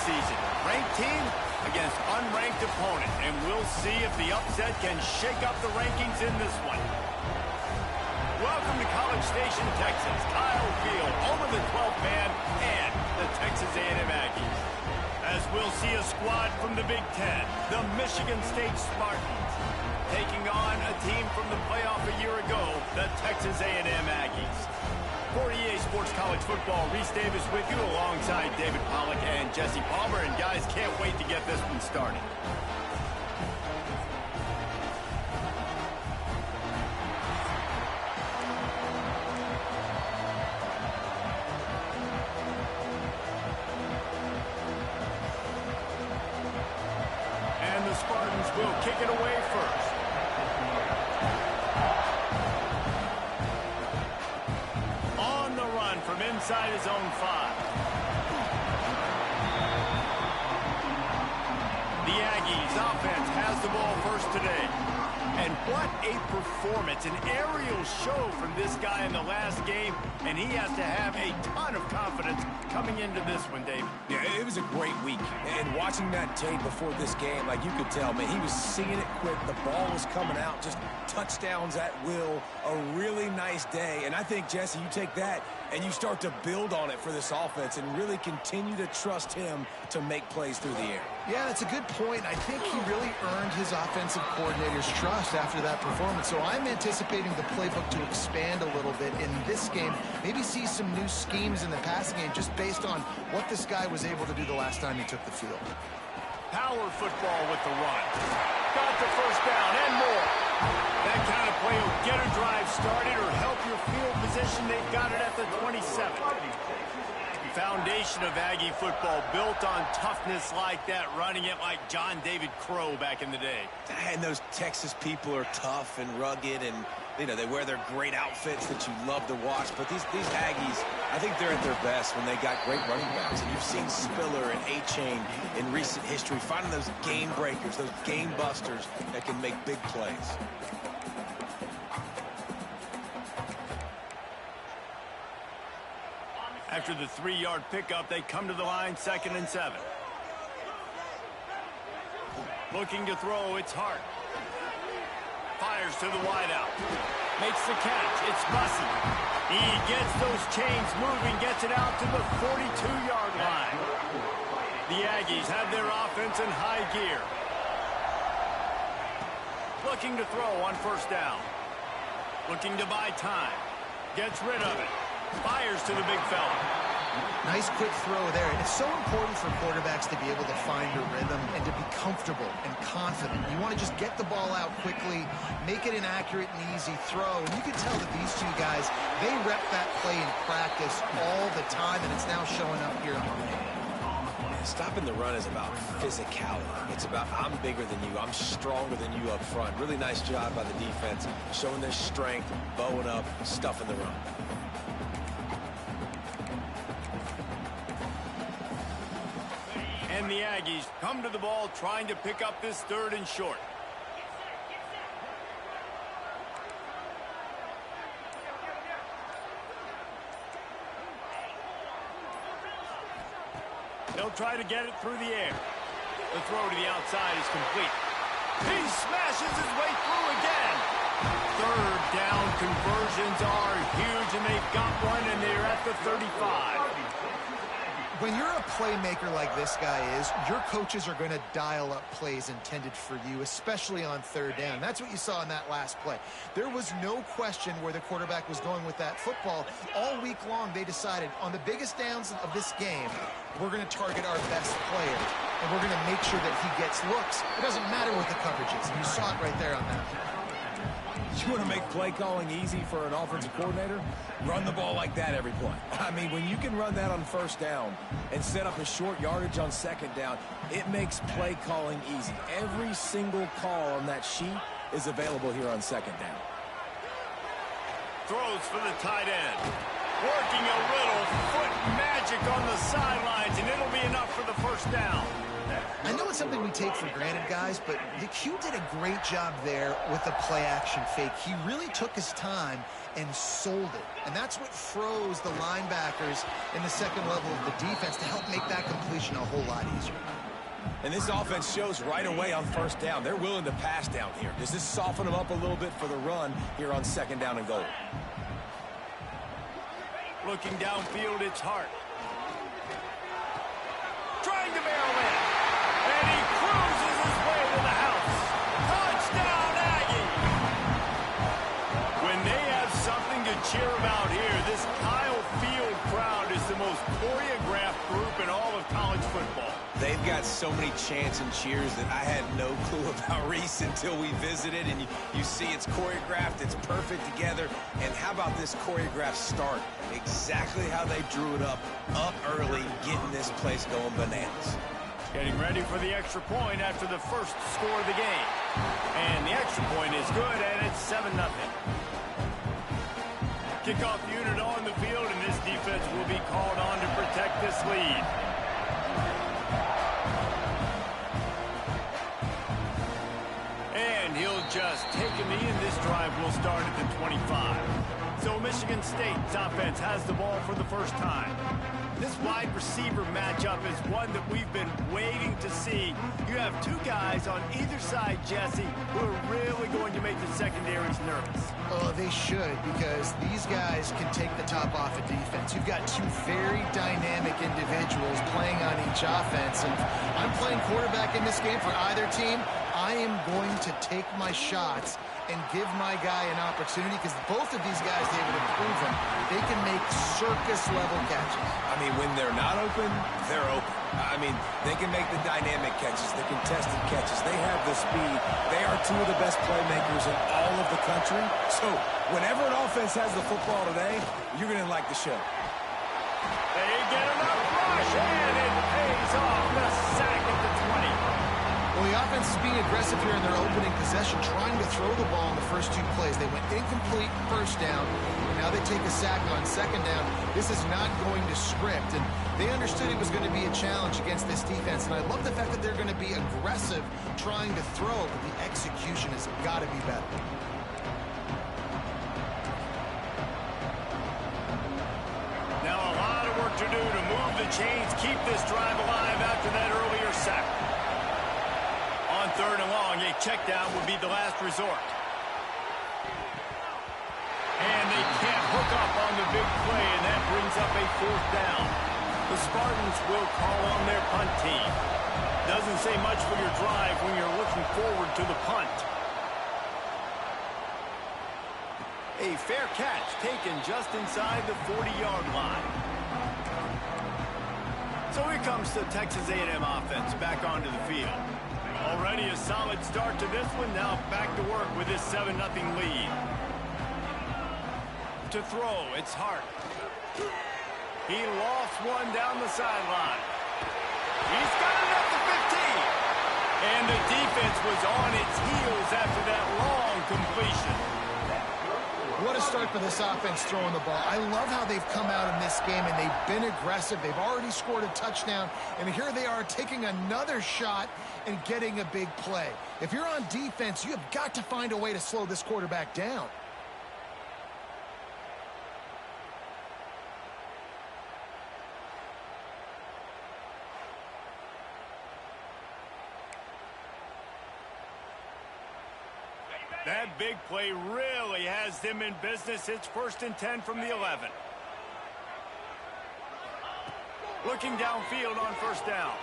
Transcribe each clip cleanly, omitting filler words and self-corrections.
season. Ranked team against unranked opponent, and we'll see if the upset can shake up the rankings in this one. Welcome to College Station, Texas. Kyle Field, home of the 12th man and the Texas A&M Aggies. As we'll see a squad from the Big Ten, the Michigan State Spartans, taking on a team from the playoff a year ago, the Texas A&M Aggies. For EA Sports College Football, Reese Davis with you alongside David Pollack and Jesse Palmer. And guys, can't wait to get this one started. And the Spartans will kick it away first. From inside his own 5. The Aggies offense has the ball first today. And what a performance, an aerial show from this guy in the last game, and he has to have a ton of confidence coming into this one, Dave. Yeah, it was a great week, and watching that tape before this game, like you could tell, man, he was seeing it quick, the ball was coming out, just touchdowns at will, a really nice day, and I think, Jesse, you take that and you start to build on it for this offense and really continue to trust him to make plays through the air. Yeah, that's a good point. I think he really earned his offensive coordinator's trust after that performance. So I'm anticipating the playbook to expand a little bit in this game. Maybe see some new schemes in the passing game just based on what this guy was able to do the last time he took the field. Power football with the run. Got the first down and more. That kind of play will get a drive started or help your field position. They've got it at the 27. The foundation of Aggie football built on toughness like that, running it like John David Crow back in the day. And those Texas people are tough and rugged, and you know, they wear their great outfits that you love to watch. But these Aggies, I think they're at their best when they got great running backs. And you've seen Spiller and A-Chain in recent history finding those game breakers, those game busters that can make big plays. After the 3-yard pickup, they come to the line, 2nd and 7. Looking to throw, it's Hart. Fires to the wideout. Makes the catch. It's Bussey. He gets those chains moving, gets it out to the 42-yard line. The Aggies have their offense in high gear. Looking to throw on 1st down. Looking to buy time. Gets rid of it. Fires to the big fella. Nice quick throw there. And it's so important for quarterbacks to be able to find a rhythm and to be comfortable and confident. You want to just get the ball out quickly, make it an accurate and easy throw. And you can tell that these two guys, they rep that play in practice all the time, and it's now showing up here on the game. Stopping the run is about physicality. It's about I'm bigger than you. I'm stronger than you up front. Really nice job by the defense, showing their strength, bowing up, stuffing the run. And the Aggies come to the ball trying to pick up this 3rd and short. They'll try to get it through the air. The throw to the outside is complete. He smashes his way through again. 3rd down conversions are huge, and they've got one, and they're at the 35. When you're a playmaker like this guy is, your coaches are going to dial up plays intended for you, especially on 3rd down. That's what you saw in that last play. There was no question where the quarterback was going with that football. All week long, they decided on the biggest downs of this game, we're going to target our best player, and we're going to make sure that he gets looks. It doesn't matter what the coverage is, and you saw it right there on that play. You want to make play calling easy for an offensive coordinator? Run the ball like that every play. I mean, when you can run that on 1st down and set up a short yardage on 2nd down, it makes play calling easy. Every single call on that sheet is available here on 2nd down. Throws for the tight end. Working a little foot magic on the sidelines, and it'll be enough for the 1st down. I know it's something we take for granted, guys, but the Q did a great job there with the play-action fake. He really took his time and sold it. And that's what froze the linebackers in the second level of the defense to help make that completion a whole lot easier. And this offense shows right away on first down. They're willing to pass down here. Does this soften them up a little bit for the run here on second down and goal? Looking downfield, it's Hart. Trying to barrel in. And he cruises his way to the house. Touchdown, Aggie! When they have something to cheer about here, this Kyle Field crowd is the most choreographed group in all of college football. They've got so many chants and cheers that I had no clue about Reese until we visited. And you see it's choreographed, it's perfect together. And how about this choreographed start? Exactly how they drew it up early, getting this place going bananas. Getting ready for the extra point after the first score of the game. And the extra point is good, and it's 7-0. Kickoff unit on the field, and this defense will be called on to protect this lead. And he'll just take a knee, and this drive will start at the 25. So Michigan State's offense has the ball for the first time. This wide receiver matchup is one that we've been waiting to see. You have two guys on either side, Jesse, who are really going to make the secondaries nervous. Oh, they should, because these guys can take the top off of defense. You've got two very dynamic individuals playing on each offense, and I'm playing quarterback in this game for either team. I am going to take my shots and give my guy an opportunity, because both of these guys, David, have proven they can make circus-level catches. I mean, when they're not open, they're open. I mean, they can make the dynamic catches, the contested catches. They have the speed. They are two of the best playmakers in all of the country. So whenever an offense has the football today, you're going to like the show. They get enough rush, and it pays off. The sack at the 20. Well, the offense is being aggressive here in their opening possession, trying to throw the ball in the first two plays. They went incomplete first down, and now they take a sack on second down. This is not going to script, and they understood it was going to be a challenge against this defense, and I love the fact that they're going to be aggressive trying to throw, but the execution has got to be better. Now a lot of work to do to move the chains, keep this drive alive after that earlier sack. On third and long, a check down would be the last resort. And they can't hook up on the big play, and that brings up a fourth down. The Spartans will call on their punt team. Doesn't say much for your drive when you're looking forward to the punt. A fair catch taken just inside the 40-yard line. So here comes the Texas A&M offense back onto the field. Already a solid start to this one. Now back to work with this 7-0 lead. To throw, it's Hart. He lost one down the sideline. He's got it up to 15. And the defense was on its heels after that long completion. What a start for this offense throwing the ball. I love how they've come out in this game, and they've been aggressive. They've already scored a touchdown, and here they are taking another shot and getting a big play. If you're on defense, you have got to find a way to slow this quarterback down. That big play really has them in business. It's 1st and 10 from the 11. Looking downfield on first down.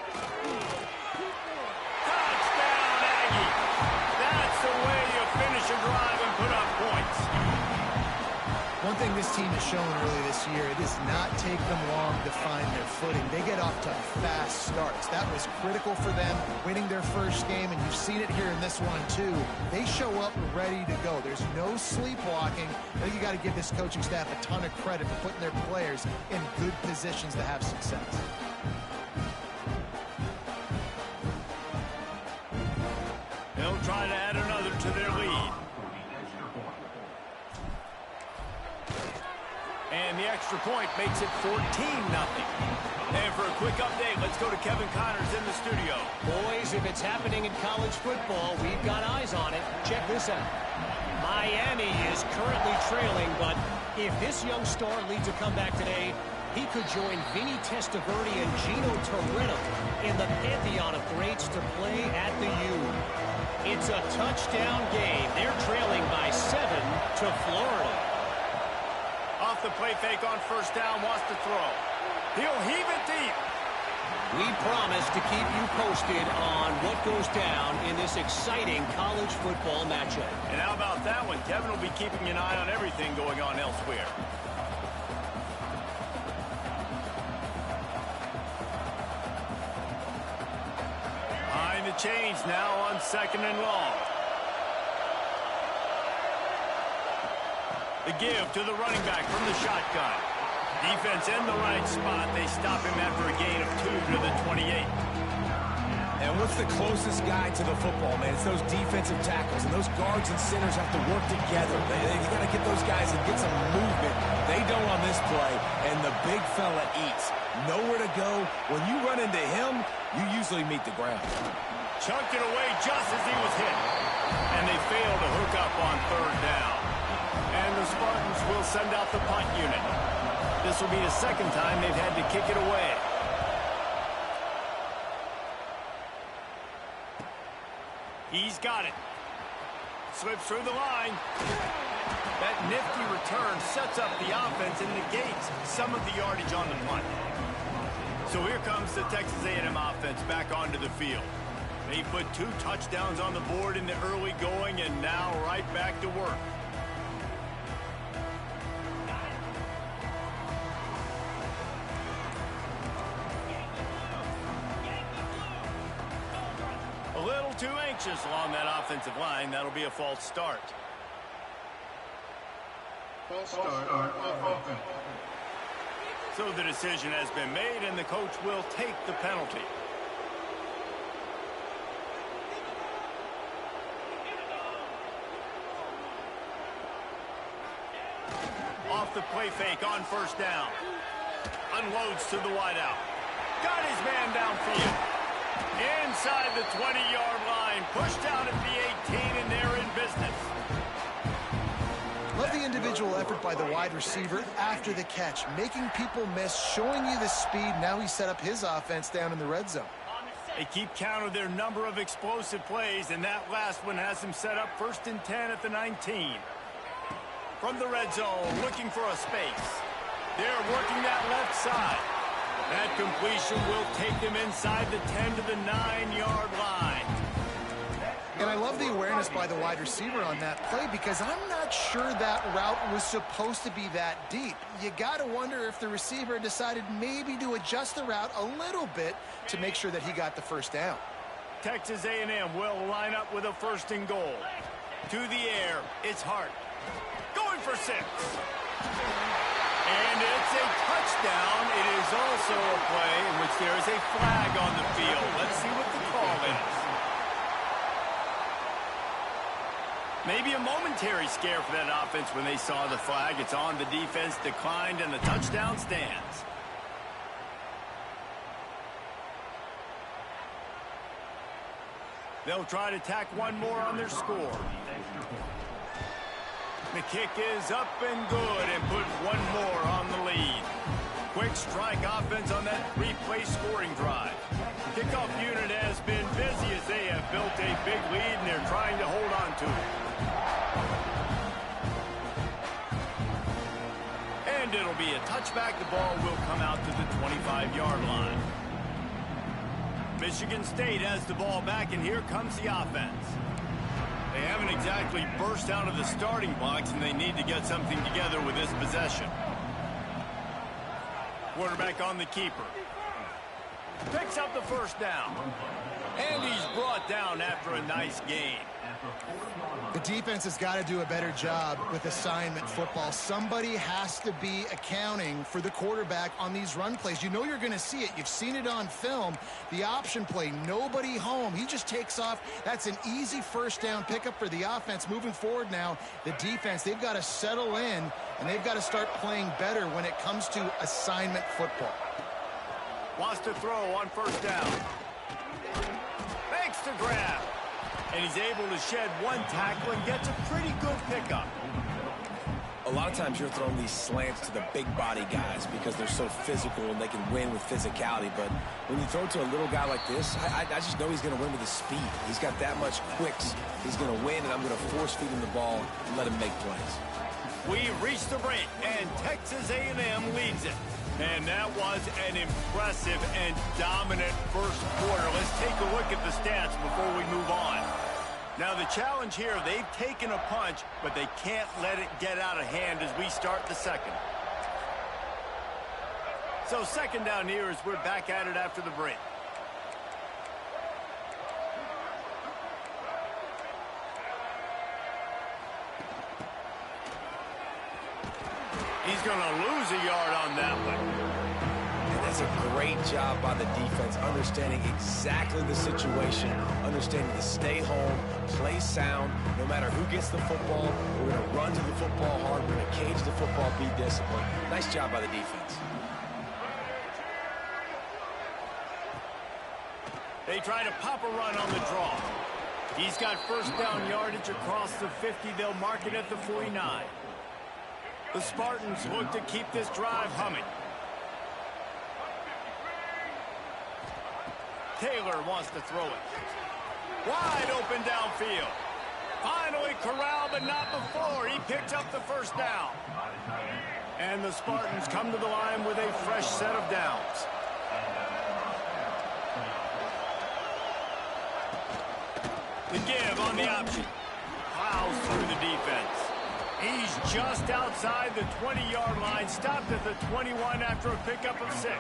Touchdown, Aggie. That's the way you finish a drive and put up points. One thing this team has shown early this year, it does not take them long to find their footing. They get off to fast starts. That was critical for them, winning their first game, and you've seen it here in this one too. They show up ready to go. There's no sleepwalking. I think you got to give this coaching staff a ton of credit for putting their players in good positions to have success. They'll try to add another to their lead. And the extra point makes it 14-0. And for a quick update, let's go to Kevin Connors in the studio. Boys, if it's happening in college football, we've got eyes on it. Check this out. Miami is currently trailing, but if this young star leads a comeback today, he could join Vinny Testaverde and Gino Toretto in the pantheon of greats to play at the U. It's a touchdown game. They're trailing by 7 to Florida. Off the play fake on first down, wants to throw. He'll heave it deep. We promise to keep you posted on what goes down in this exciting college football matchup. And how about that one? Kevin will be keeping an eye on everything going on elsewhere. Behind the chains now on 2nd and long. The give to the running back from the shotgun. Defense in the right spot. They stop him after a gain of 2 to the 28. And what's the closest guy to the football, man? It's those defensive tackles, and those guards and centers have to work together. You got to get those guys and get some movement. They don't on this play, and the big fella eats. Nowhere to go. When you run into him, you usually meet the ground. Chunked it away just as he was hit. And they fail to hook up on 3rd down. And the Spartans will send out the punt unit. This will be the 2nd time they've had to kick it away. He's got it. Slips through the line. That nifty return sets up the offense and negates some of the yardage on the punt. So here comes the Texas A&M offense back onto the field. They put 2 touchdowns on the board in the early going and now right back to work. A little too anxious along that offensive line. That'll be a false start. False start on offense. So the decision has been made, and the coach will take the penalty. Off the play fake on first down. Unloads to the wideout. Got his man downfield. Inside the 20-yard line. Pushed out at the 18, and they're in business. Love the individual effort by the wide receiver after the catch, making people miss, showing you the speed. Now he set up his offense down in the red zone. They keep count of their number of explosive plays, and that last one has them set up 1st and 10 at the 19. From the red zone, looking for a space. They're working that left side. That completion will take them inside the 10 to the 9-yard line. And I love the awareness by the wide receiver on that play because I'm not sure that route was supposed to be that deep. You got to wonder if the receiver decided maybe to adjust the route a little bit to make sure that he got the first down. Texas A&M will line up with a 1st and goal. To the air, it's Hart. Going for 6. And it's a touchdown. It is also a play in which there is a flag on the field. Let's see what the call is. Maybe a momentary scare for that offense when they saw the flag. It's on, the defense declined, and the touchdown stands. They'll try to tack one more on their score. The kick is up and good and put one more on the lead. Quick strike offense on that 3-play scoring drive. Kickoff unit has been busy as they have built a big lead and they're trying to hold on to it. And it'll be a touchback. The ball will come out to the 25-yard line. Michigan State has the ball back, and here comes the offense. They haven't exactly burst out of the starting blocks, and they need to get something together with this possession. Quarterback on the keeper. Picks up the first down. And he's brought down after a nice gain. The defense has got to do a better job with assignment football. Somebody has to be accounting for the quarterback on these run plays. You know you're going to see it. You've seen it on film. The option play, nobody home. He just takes off. That's an easy first down pickup for the offense. Moving forward now, the defense, they've got to settle in, and they've got to start playing better when it comes to assignment football. Wants to throw on first down. Makes the grab. And he's able to shed one tackle and gets a pretty good pickup. A lot of times you're throwing these slants to the big body guys because they're so physical and they can win with physicality. But when you throw to a little guy like this, I just know he's going to win with his speed. He's got that much quicks. He's going to win, and I'm going to force feed him the ball and let him make plays. We reached the break, and Texas A&M leads it. And that was an impressive and dominant first quarter. Let's take a look at the stats before we move on. Now, the challenge here, they've taken a punch, but they can't let it get out of hand as we start the second. So second down here as we're back at it after the break. He's going to lose a yard on that one. That's a great job by the defense, understanding exactly the situation, understanding to stay home, play sound. No matter who gets the football, we're going to run to the football hard. We're going to cage the football, be disciplined. Nice job by the defense. They try to pop a run on the draw. He's got first down yardage across the 50. They'll mark it at the 49. The Spartans look to keep this drive humming. Taylor wants to throw it. Wide open downfield. Finally corralled, but not before. He picks up the first down. And the Spartans come to the line with a fresh set of downs. The give on the option. Plows through the defense. He's just outside the 20-yard line. Stopped at the 21 after a pickup of 6.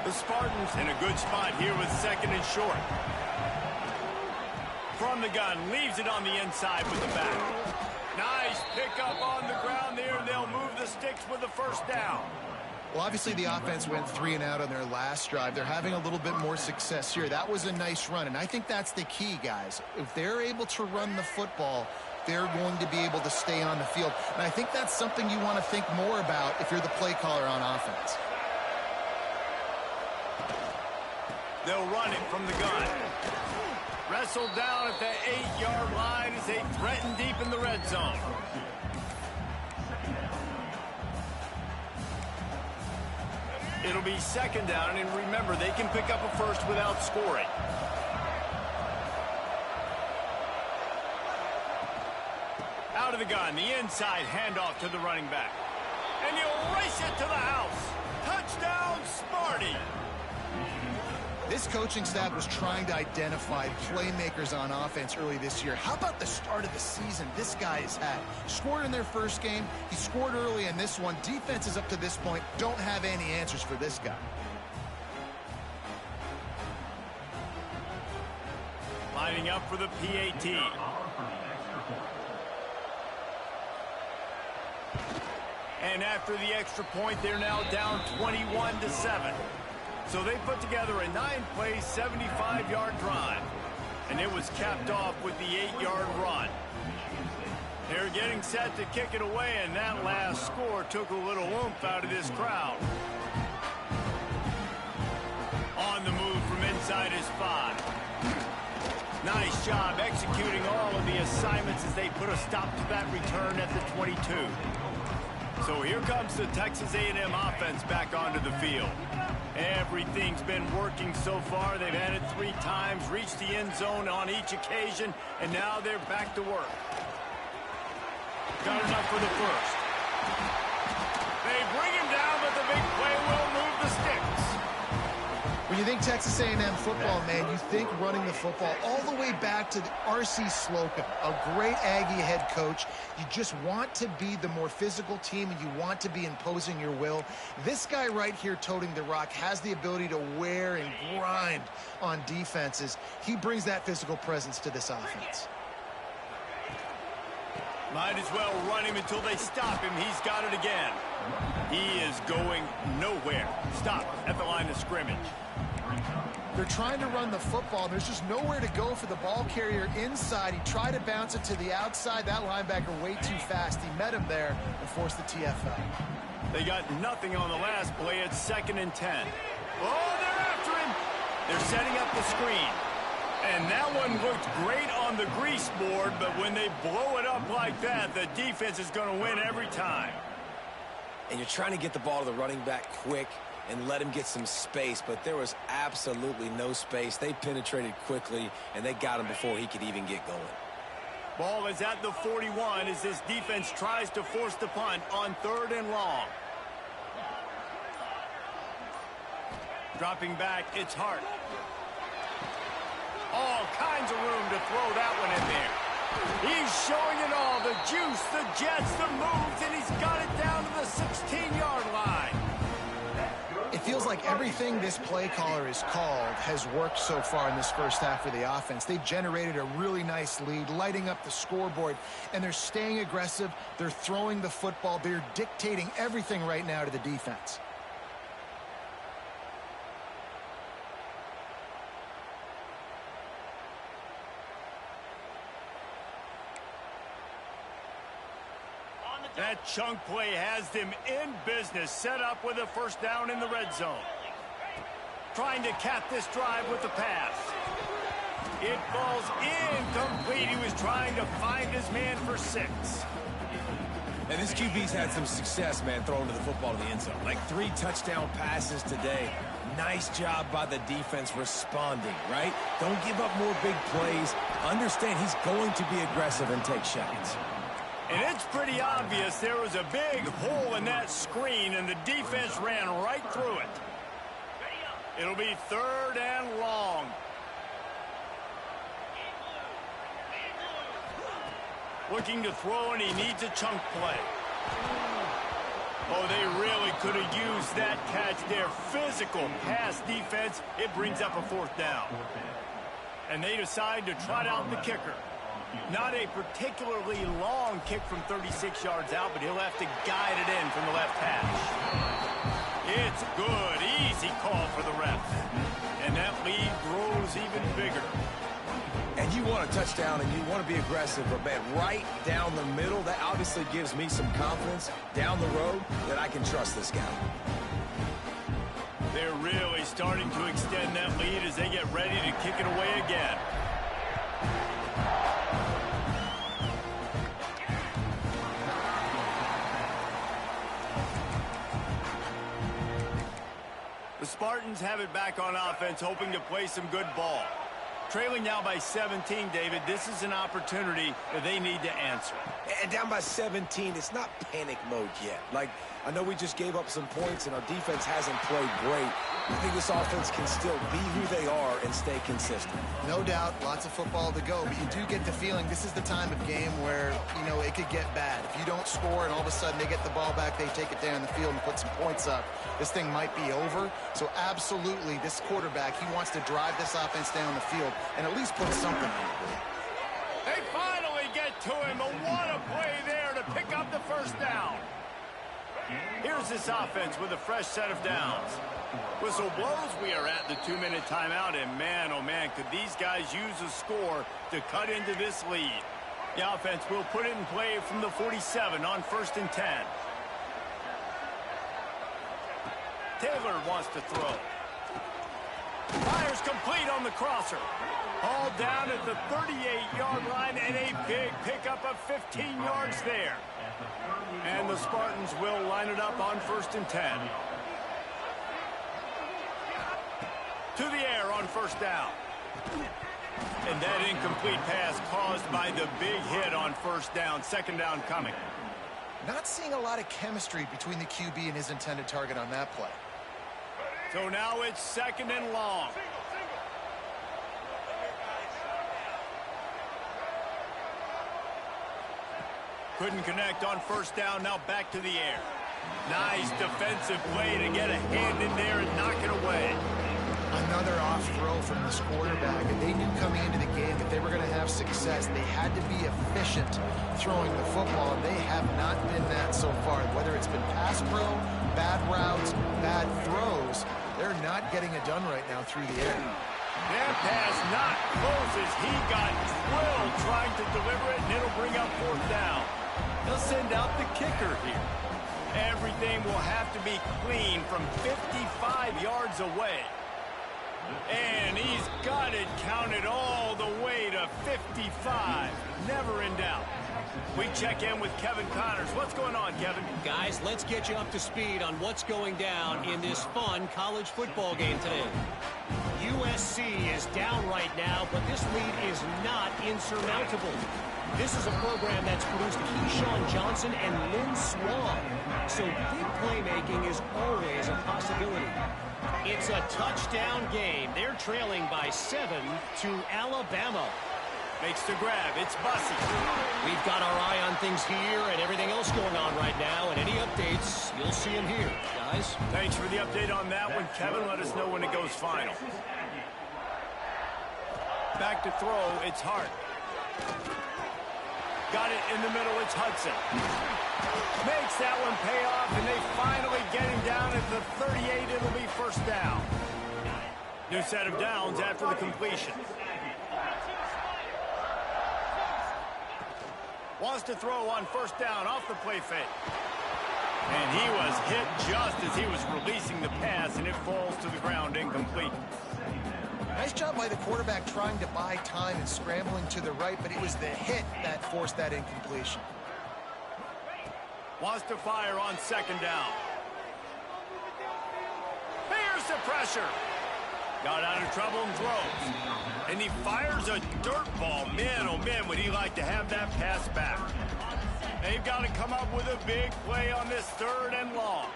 The Spartans in a good spot here with second and short. From the gun, leaves it on the inside with the back. Nice pickup on the ground there. They'll move the sticks with the first down. Well, obviously the offense went 3 and out on their last drive. They're having a little bit more success here. That was a nice run, and I think that's the key, guys. If they're able to run the football, they're going to be able to stay on the field. And I think that's something you want to think more about if you're the play caller on offense. They'll run it from the gun. Wrestled down at the 8-yard line as they threaten deep in the red zone. It'll be second down, and remember, they can pick up a first without scoring. Out of the gun, the inside handoff to the running back. And he'll race it to the house. Touchdown, Sparty. This coaching staff was trying to identify playmakers on offense early this year. How about the start of the season this guy has had? Scored in their first game. He scored early in this one. Defenses up to this point don't have any answers for this guy. Lining up for the PAT. And after the extra point, they're now down 21-7. So they put together a 9-play, 75-yard drive. And it was capped off with the 8-yard run. They're getting set to kick it away, and that last score took a little oomph out of this crowd. On the move from inside his 5. Nice job executing all of the assignments as they put a stop to that return at the 22. So here comes the Texas A&M offense back onto the field. Everything's been working so far. They've had it 3 times, reached the end zone on each occasion, and now they're back to work. Got enough for the first. They bring him down, but the big play will move the sticks. When you think Texas A&M football, man, you think running the football all the way back to R.C. Slocum, a great Aggie head coach. You just want to be the more physical team, and you want to be imposing your will. This guy right here toting the rock has the ability to wear and grind on defenses. He brings that physical presence to this offense. Might as well run him until they stop him. He's got it again. He is going nowhere. Stop at the line of scrimmage. They're trying to run the football. There's just nowhere to go for the ball carrier inside. He tried to bounce it to the outside. That linebacker way too fast. He met him there and forced the TFL. They got nothing on the last play. It's 2nd and 10. Oh, they're after him. They're setting up the screen. And that one looked great on the grease board, but when they blow it up like that, the defense is going to win every time. And you're trying to get the ball to the running back quick and let him get some space, but there was absolutely no space. They penetrated quickly, and they got him before he could even get going. Ball is at the 41 as this defense tries to force the punt on 3rd and long. Dropping back, it's Hart. All kinds of room to throw that one in there. He's showing it all, the juice, the jets, the moves, and he's got it down to the 16-yard line. It feels like everything this play caller has called has worked so far in this first half for the offense. They've generated a really nice lead, lighting up the scoreboard, and they're staying aggressive. They're throwing the football. They're dictating everything right now to the defense. That chunk play has them in business, set up with a first down in the red zone. Trying to cap this drive with the pass. It falls incomplete. He was trying to find his man for 6. And this QB's had some success, man, throwing to the football to the end zone. Like 3 touchdown passes today. Nice job by the defense responding, right? Don't give up more big plays. Understand he's going to be aggressive and take shots. And it's pretty obvious there was a big hole in that screen, and the defense ran right through it. It'll be 3rd and long. Looking to throw, and he needs a chunk play. Oh, they really could have used that catch there. Physical pass defense. It brings up a 4th down. And they decide to trot out the kicker. Not a particularly long kick from 36 yards out, but he'll have to guide it in from the left hash. It's good. Easy call for the ref. And that lead grows even bigger. And you want a touchdown and you want to be aggressive, but man, right down the middle, that obviously gives me some confidence down the road that I can trust this guy. They're really starting to extend that lead as they get ready to kick it away again. The Spartans have it back on offense, hoping to play some good ball. Trailing now by 17, David, this is an opportunity that they need to answer. And down by 17, it's not panic mode yet. Like, I know we just gave up some points and our defense hasn't played great. I think this offense can still be who they are and stay consistent. No doubt, lots of football to go, but you do get the feeling this is the time of game where, you know, it could get bad. If you don't score and all of a sudden they get the ball back, they take it down the field and put some points up, this thing might be over. So absolutely, this quarterback, he wants to drive this offense down the field and at least put something on it. They finally get to him, but what a play there to pick up the first down. Here's this offense with a fresh set of downs. Whistle blows, we are at the 2-minute timeout, and man, oh man, could these guys use a score to cut into this lead. The offense will put it in play from the 47 on 1st and 10. Taylor wants to throw. Fires complete on the crosser. All down at the 38-yard line, and a big pickup of 15 yards there. And the Spartans will line it up on 1st and 10. To the air on 1st down. And that incomplete pass caused by the big hit on 1st down. 2nd down coming. Not seeing a lot of chemistry between the QB and his intended target on that play. So now it's 2nd and long. Couldn't connect on 1st down, now back to the air. Nice defensive play to get a hand in there and knock it away. Another off throw from this quarterback, and they knew coming into the game that they were going to have success. They had to be efficient throwing the football, and they have not been that so far. Whether it's been pass pro, bad routes, bad throws, they're not getting it done right now through the air. That pass not close as he got drilled trying to deliver it, and it'll bring up 4th down. They'll send out the kicker here. Everything will have to be clean from 55 yards away. And he's got it counted all the way to 55. Never in doubt. We check in with Kevin Connors. What's going on, Kevin? Guys, let's get you up to speed on what's going down in this fun college football game today. USC is down right now, but this lead is not insurmountable. This is a program that's produced Keyshawn Johnson and Lynn Swann. So big playmaking is always a possibility. It's a touchdown game. They're trailing by 7 to Alabama. Makes the grab. It's Bussey. We've got our eye on things here and everything else going on right now. And any updates, you'll see them here, guys. Thanks for the update on that one, Kevin. Let us know when it goes final. Back to throw. It's Hart. Got it in the middle. It's Hudson. Makes that one pay off, and they finally get him down at the 38. It'll be first down. New set of downs after the completion. Wants to throw on first down off the play fake. And he was hit just as he was releasing the pass, and it falls to the ground incomplete. Nice job by the quarterback trying to buy time and scrambling to the right, but it was the hit that forced that incompletion. Wants to fire on second down. Here's the pressure. Got out of trouble and throws. And he fires a dirt ball. Man, oh man, would he like to have that pass back. They've got to come up with a big play on this third and long.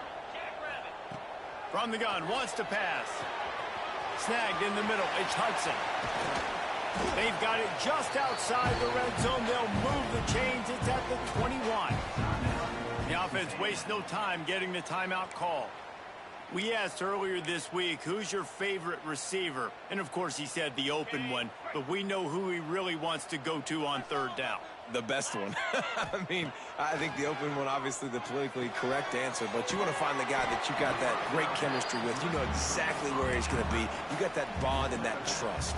From the gun, wants to pass. Snagged in the middle, it's Hudson. They've got it just outside the red zone. They'll move the chains. It's at the 21. The offense wastes no time getting the timeout call. We asked earlier this week, who's your favorite receiver? And, of course, he said the open one. But we know who he really wants to go to on third down. The best one. I mean, I think the open one, obviously the politically correct answer, but you want to find the guy that you got that great chemistry with. You know exactly where he's going to be. You got that bond and that trust.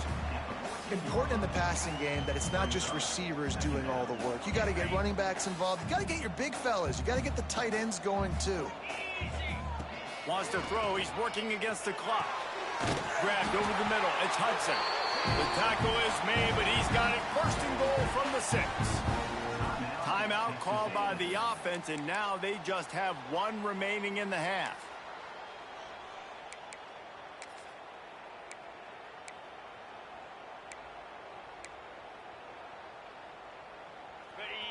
Important in the passing game that it's not just receivers doing all the work. You got to get running backs involved. You got to get your big fellas. You got to get the tight ends going, too. Wants to throw. He's working against the clock. Grabbed over the middle. It's Hudson. The tackle is made, but he's got it first and goal from the 6. Timeout called by the offense, and now they just have one remaining in the half.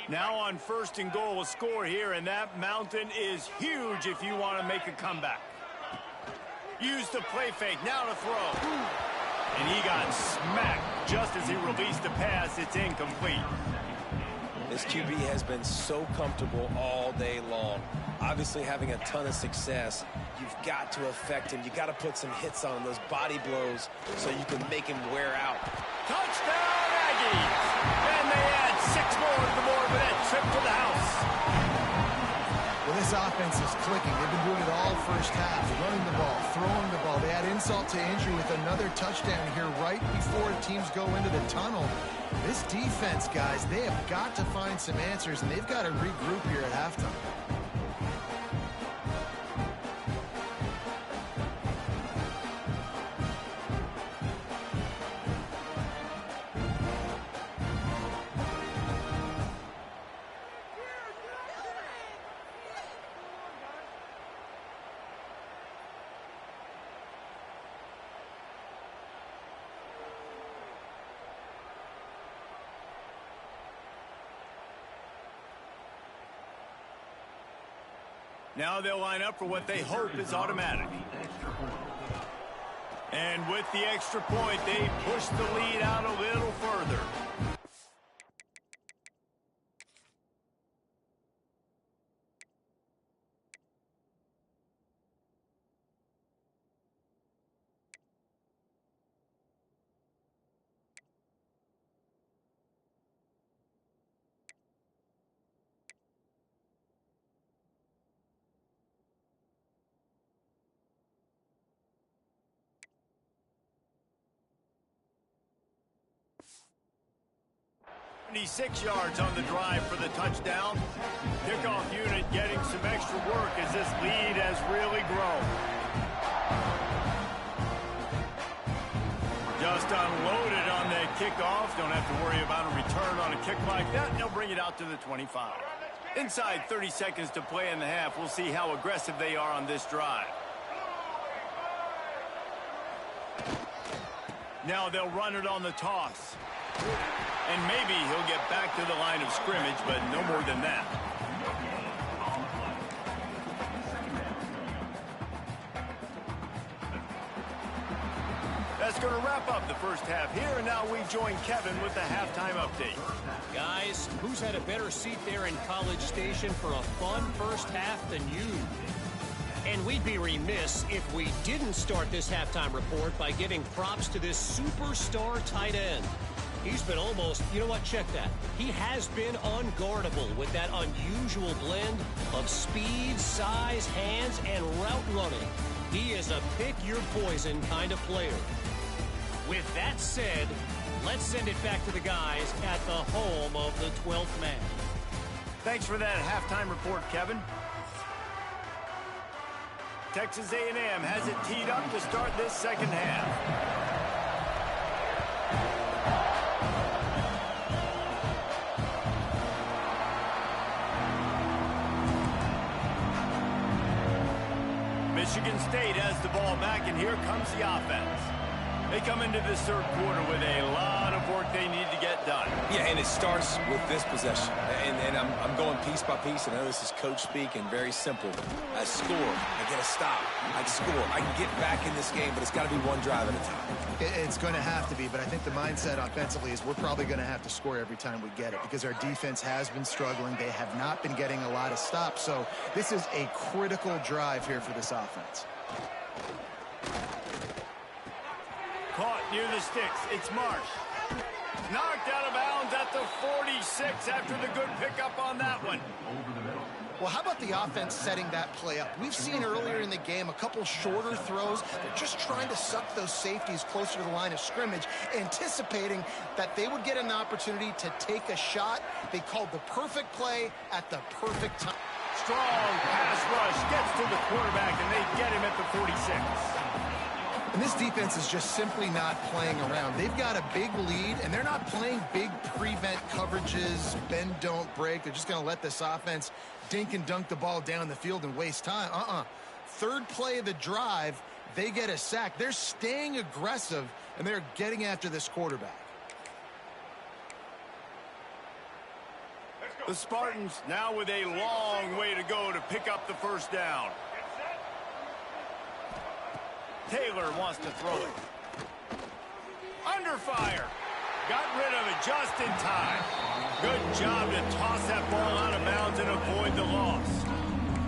Now on first and goal, a score here, and that mountain is huge if you want to make a comeback. Use the play fake, now to throw. And he got smacked just as he released the pass. It's incomplete. This QB has been so comfortable all day long. Obviously having a ton of success. You've got to affect him. You've got to put some hits on him, those body blows, so you can make him wear out. Touchdown, Aggies! And they add 6 more to the board with that trip to the house. Well, this offense is clicking. They've been doing it all first half, running the ball, throwing the ball. They add insult to injury with another touchdown here right before teams go into the tunnel. This defense, guys, they have got to find some answers, and they've got to regroup here at halftime. Now they'll line up for what they hope is automatic. And with the extra point, they push the lead out a little further. 76 yards on the drive for the touchdown. Kickoff unit getting some extra work as this lead has really grown. Just unloaded on that kickoff. Don't have to worry about a return on a kick like that. They'll bring it out to the 25. Inside 30 seconds to play in the half. We'll see how aggressive they are on this drive. Now they'll run it on the toss. And maybe he'll get back to the line of scrimmage, but no more than that. That's going to wrap up the first half here, and now we join Kevin with the halftime update. Guys, who's had a better seat there in College Station for a fun first half than you? And we'd be remiss if we didn't start this halftime report by giving props to this superstar tight end. He's been almost, you know what, check that. He has been unguardable with that unusual blend of speed, size, hands, and route running. He is a pick-your-poison kind of player. With that said, let's send it back to the guys at the home of the 12th man. Thanks for that halftime report, Kevin. Texas A&M has it teed up to start this second half. Michigan State has the ball back, and here comes the offense. They come into this third quarter with a lot of work they need to get done. Yeah, and it starts with this possession. And I'm going piece by piece. I know this is coach speak and very simple. I score. I get a stop. I score. I can get back in this game, but it's got to be one drive at a time. It's going to have to be, but I think the mindset offensively is we're probably going to have to score every time we get it because our defense has been struggling. They have not been getting a lot of stops, so this is a critical drive here for this offense. Caught near the sticks. It's Marsh. Knocked out of bounds at the 46 after the good pickup on that one. Well, how about the offense setting that play up? We've seen earlier in the game a couple shorter throws. They're just trying to suck those safeties closer to the line of scrimmage, anticipating that they would get an opportunity to take a shot. They called the perfect play at the perfect time. Strong pass rush gets to the quarterback, and they get him at the 46. And this defense is just simply not playing around. They've got a big lead, and they're not playing big prevent coverages, bend, don't break. They're just going to let this offense dink and dunk the ball down the field and waste time. Third play of the drive, they get a sack. They're staying aggressive, and they're getting after this quarterback. The Spartans now with a long way to go to pick up the first down. Taylor wants to throw it. Under fire. Got rid of it just in time. Good job to toss that ball out of bounds and avoid the loss.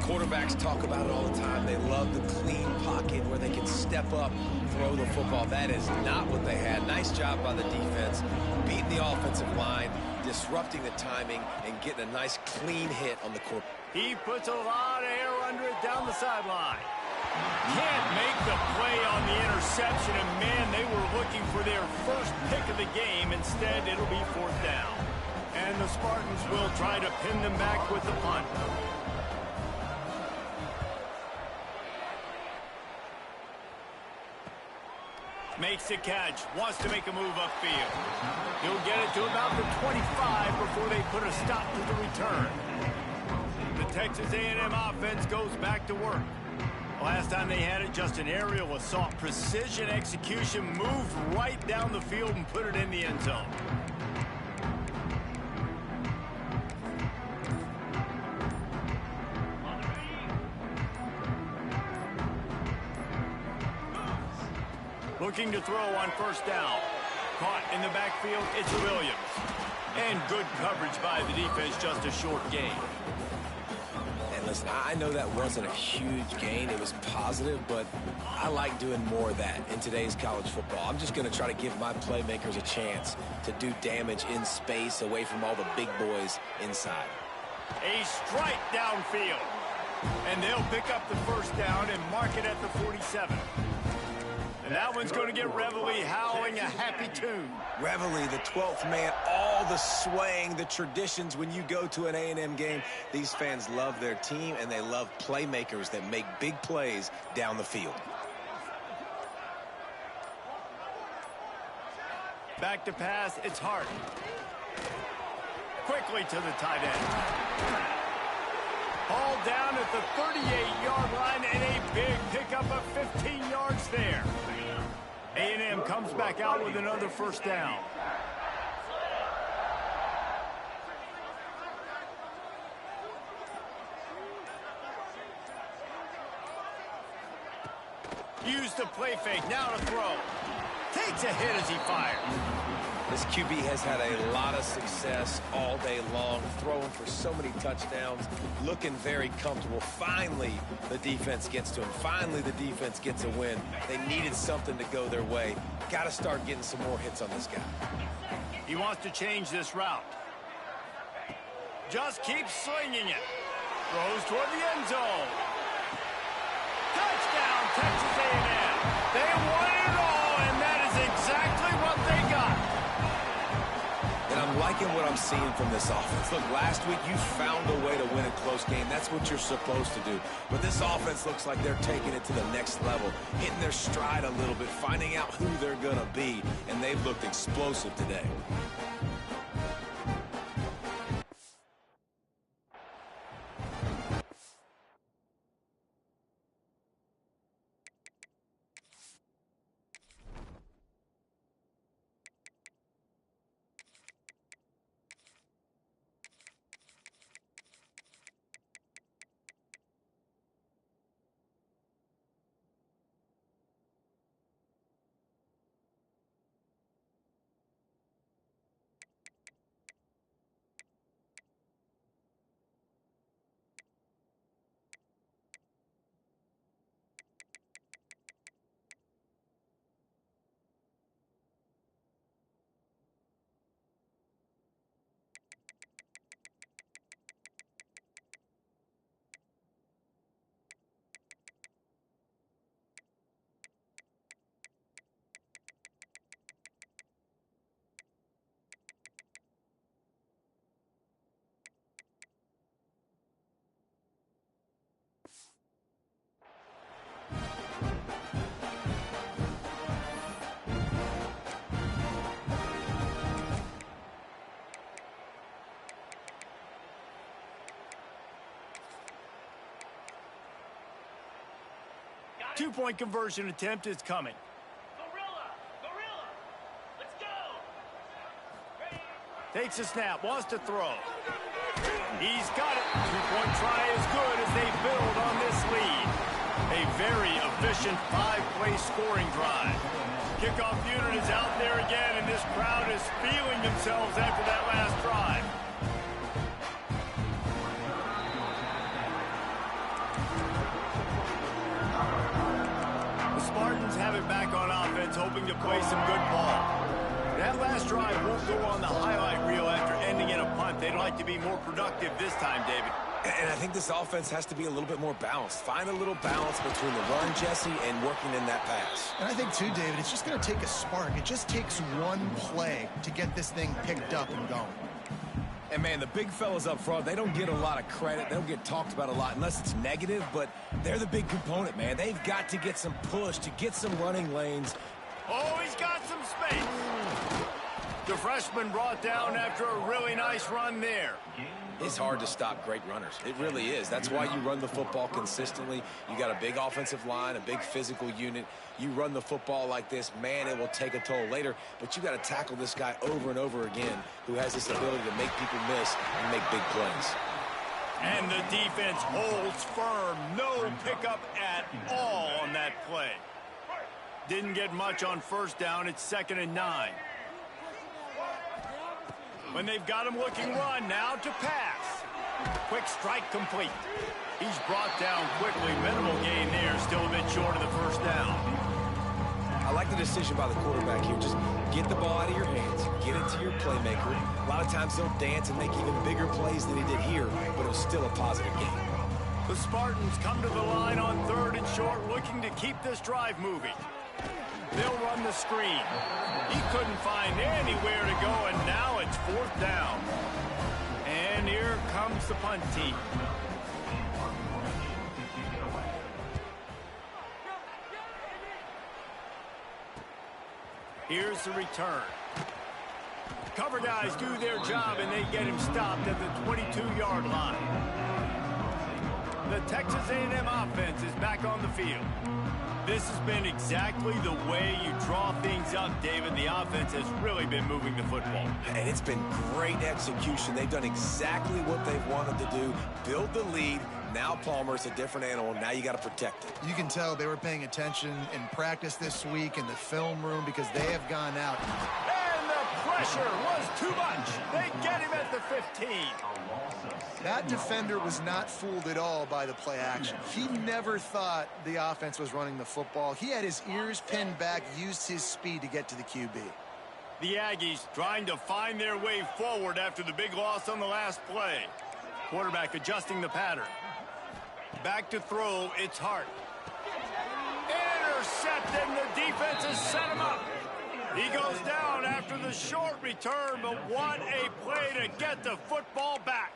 Quarterbacks talk about it all the time. They love the clean pocket where they can step up, throw the football. That is not what they had. Nice job by the defense, beating the offensive line, disrupting the timing, and getting a nice clean hit on the quarterback. He puts a lot of air under it down the sideline. Can't make the play on the interception, and man, they were looking for their first pick of the game. Instead, it'll be fourth down. And the Spartans will try to pin them back with the punt. Makes the catch, wants to make a move upfield. He'll get it to about the 25 before they put a stop to the return. The Texas A&M offense goes back to work. Last time they had it, just an aerial assault. Precision execution, moved right down the field and put it in the end zone. Looking to throw on first down. Caught in the backfield, it's Williams. And good coverage by the defense, just a short gain. And listen, I know that wasn't a huge gain. It was positive, but I like doing more of that in today's college football. I'm just going to try to give my playmakers a chance to do damage in space away from all the big boys inside. A strike downfield. And they'll pick up the first down and mark it at the 47. And that one's going to get Reveille howling a happy tune. Reveille, the 12th man, all the swaying, the traditions when you go to an A&M game. These fans love their team, and they love playmakers that make big plays down the field. Back to pass, it's Hart. Quickly to the tight end. Hauled down at the 38-yard line, and a big pickup of 15 yards there. A&M comes back out with another first down. Use the play fake, now to throw. Takes a hit as he fires. This QB has had a lot of success all day long, throwing for so many touchdowns, looking very comfortable. Finally, the defense gets to him. Finally, the defense gets a win. They needed something to go their way. Got to start getting some more hits on this guy. He wants to change this route. Just keeps slinging it. Throws toward the end zone. Touchdown, Texas A&M. They won it all, and that is exactly what they got. And I'm liking what I'm seeing from this offense. Look, last week you found a way to win a close game. That's what you're supposed to do. But this offense looks like they're taking it to the next level, hitting their stride a little bit, finding out who they're going to be, and they've looked explosive today. Two-point conversion attempt is coming. Gorilla, let's go. Takes a snap, wants to throw. He's got it. Two-point try is good as they build on this lead. A very efficient five-play scoring drive. Kickoff unit is out there again, and this crowd is feeling themselves after that last drive. Spartans have it back on offense, hoping to play some good ball. That last drive won't go on the highlight reel after ending in a punt. They'd like to be more productive this time, David. And I think this offense has to be a little bit more balanced. Find a little balance between the run, Jesse, and working in that pass. And I think, too, David, it's just going to take a spark. It just takes one play to get this thing picked up and going. And, man, the big fellas up front, they don't get a lot of credit. They don't get talked about a lot unless it's negative, but they're the big component, man. They've got to get some push, to get some running lanes. Oh, he's got some space. The freshman brought down after a really nice run there. It's hard to stop great runners. It really is. That's why you run the football consistently. You got a big offensive line, a big physical unit. You run the football like this, man, it will take a toll later. But you got to tackle this guy over and over again who has this ability to make people miss and make big plays. And the defense holds firm. No pickup at all on that play. Didn't get much on first down. It's 2nd and 9. When they've got him looking run, now to pass. Quick strike complete. He's brought down quickly. Minimal gain there. Still a bit short of the first down. I like the decision by the quarterback here. Just get the ball out of your hands. Get it to your playmaker. A lot of times he'll dance and make even bigger plays than he did here, but it was still a positive game. The Spartans come to the line on 3rd and short, looking to keep this drive moving. They'll run the screen. He couldn't find anywhere to go, and now it's 4th down. And here comes the punt team. Here's the return. Cover guys do their job, and they get him stopped at the 22-yard line. The Texas A&M offense is back on the field. This has been exactly the way you draw things up, David. The offense has really been moving the football. And it's been great execution. They've done exactly what they've wanted to do. Build the lead. Now Palmer's a different animal. Now you got to protect it. You can tell they were paying attention in practice this week in the film room because they have gone out. And the pressure was too much. They get him at the 15. That defender was not fooled at all by the play action. He never thought the offense was running the football. He had his ears pinned back, used his speed to get to the QB. The Aggies trying to find their way forward after the big loss on the last play. Quarterback adjusting the pattern. Back to throw, it's Hart. Intercepted, and the defense has set him up. He goes down after the short return, but what a play to get the football back.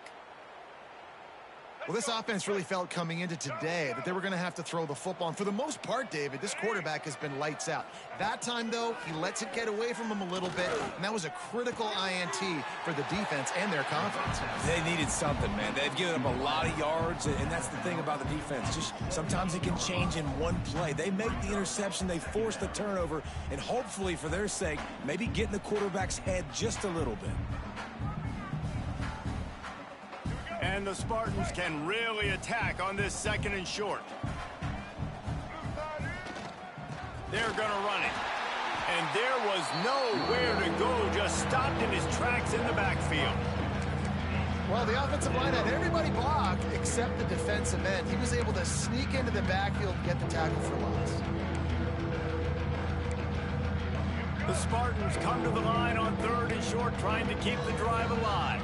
Well, this offense really felt coming into today that they were going to have to throw the football. And for the most part, David, this quarterback has been lights out. That time, though, he lets it get away from him a little bit, and that was a critical INT for the defense and their confidence. They needed something, man. They've given up a lot of yards, and that's the thing about the defense. Just sometimes it can change in one play. They make the interception, they force the turnover, and hopefully, for their sake, maybe get in the quarterback's head just a little bit. And the Spartans can really attack on this 2nd and short. They're going to run it. And there was nowhere to go, just stopped in his tracks in the backfield. Well, the offensive line had everybody blocked except the defensive end. He was able to sneak into the backfield and get the tackle for loss. The Spartans come to the line on 3rd and short, trying to keep the drive alive.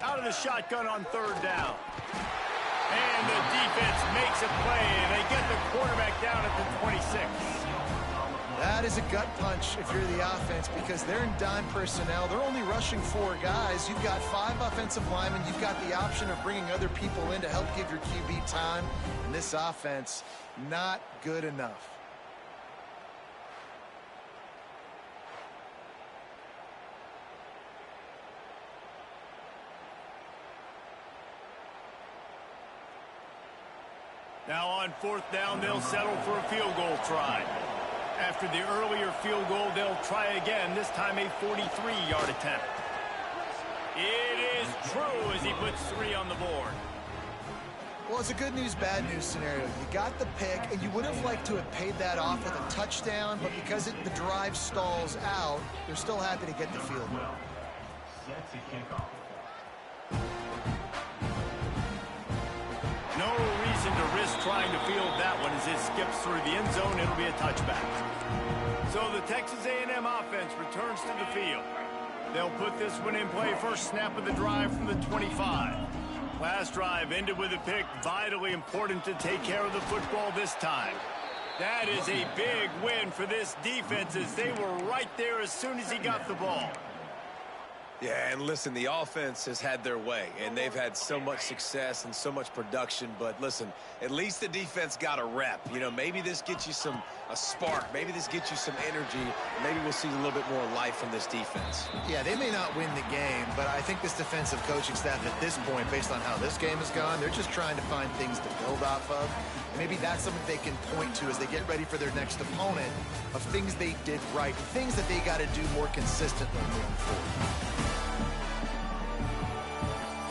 Out of the shotgun on 3rd down. And the defense makes a play, and they get the quarterback down at the 26. That is a gut punch if you're the offense because they're in dime personnel. They're only rushing 4 guys. You've got 5 offensive linemen. You've got the option of bringing other people in to help give your QB time. And this offense, not good enough. Now on 4th down, they'll settle for a field goal try. After the earlier field goal, they'll try again, this time a 43-yard attempt. It is true as he puts 3 on the board. Well, it's a good news, bad news scenario. You got the pick, and you would have liked to have paid that off with a touchdown, but because the drive stalls out, they're still happy to get the field goal. No reason to risk trying to field that one as it skips through the end zone. It'll be a touchback. So the Texas A&M offense returns to the field. They'll put this one in play. First snap of the drive from the 25. Last drive ended with a pick. Vitally important to take care of the football this time. That is a big win for this defense as they were right there as soon as he got the ball. Yeah, and listen, the offense has had their way, and they've had so much success and so much production. But listen, at least the defense got a rep. You know, maybe this gets you a spark. Maybe this gets you some energy. Maybe we'll see a little bit more life from this defense. Yeah, they may not win the game, but I think this defensive coaching staff at this point, based on how this game has gone, they're just trying to find things to build off of. Maybe that's something they can point to as they get ready for their next opponent of things they did right, things that they got to do more consistently moving forward.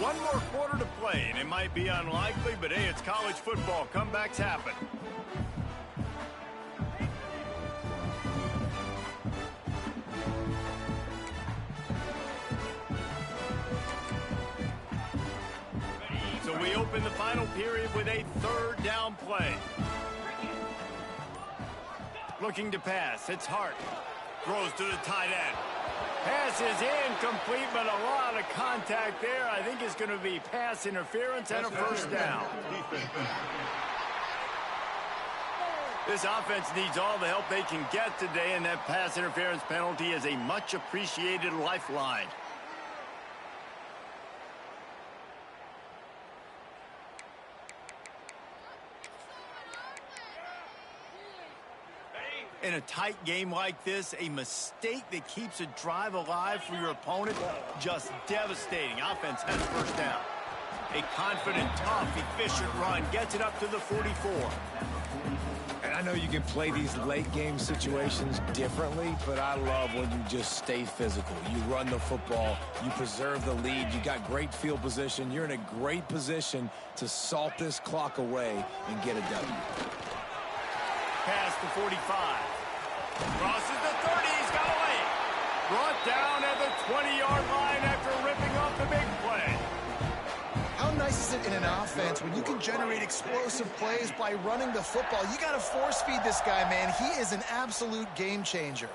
One more quarter to play, and it might be unlikely, but hey, it's college football. Comebacks happen. So we open the final period with a 3rd down play. Looking to pass, it's Hart. Throws to the tight end. Pass is incomplete, but a lot of contact there. I think it's going to be pass interference and a 1st down. This offense needs all the help they can get today, and that pass interference penalty is a much-appreciated lifeline. In a tight game like this, a mistake that keeps a drive alive for your opponent, just devastating. Offense has first down. A confident, tough, efficient run gets it up to the 44. And I know you can play these late game situations differently, but I love when you just stay physical. You run the football, you preserve the lead, you got great field position, you're in a great position to salt this clock away and get a W. Past the 45. Crosses the 30. He's got away. Brought down at the 20-yard line after ripping off the big play. How nice is it in an offense when you can generate explosive plays by running the football? You got to force feed this guy, man. He is an absolute game changer.